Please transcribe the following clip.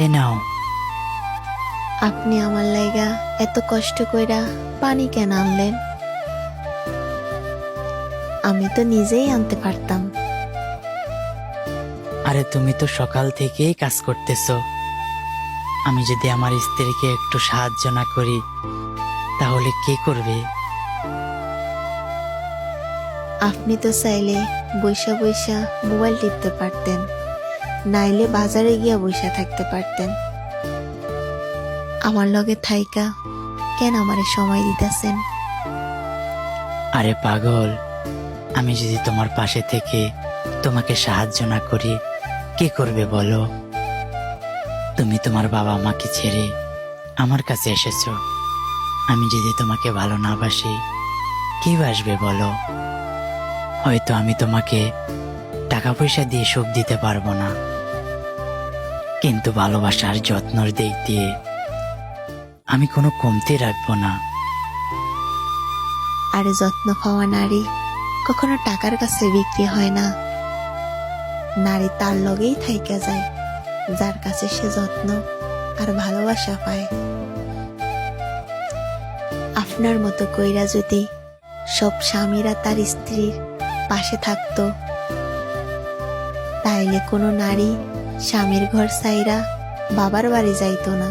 এ নাও। আপনি আমার লাইগা এত কষ্ট কইরা পানি কেন আনলেন? আমি তো নিজেই আনতে পারতাম। আরে তুমি তো সকাল থেকেই কাজ করতেছো। আমি যদি আমার স্ত্রীকে একটু সাহায্য না করি তাহলে কে করবে? আপনি তো চাইলে বইসা বইসা মোবাইল টিপতে পারতেন, নাইলে বাজারে গিয়া বইসা থাকতে পারতেন। আমার লগে থাইকা কেন আমারে সময় দিতেছেন? আরে পাগল, আমি যদি তোমার পাশে থেকে তোমাকে সাহায্য না করি কে করবে বলো? তুমি তোমার বাবা মাকে ছেড়ে আমার কাছে এসেছো। আমি যদি তোমাকে ভালো না বাসি কে বাসবে বলো? হয়তো আমি তোমাকে টাকা পয়সা দিয়ে সুখ দিতে পারবো না, কিন্তু ভালোবাসার যত্নর দিক দিয়ে আমি কোনো কমতি রাখবো না। আরে যত্ন পাওয়া নারী কখনো টাকার কাছে বিক্রি হয় না। নারী তার লগেই থাইকা যায় যার কাছে সে যত্ন আর ভালোবাসা পায়। আপনার মতো কইরা যদি সব স্বামীরা তার স্ত্রীর পাশে থাকতো, তাইলে কোনো নারী স্বামীর ঘর ছাইরা বাবার বাড়ি যাইতো না।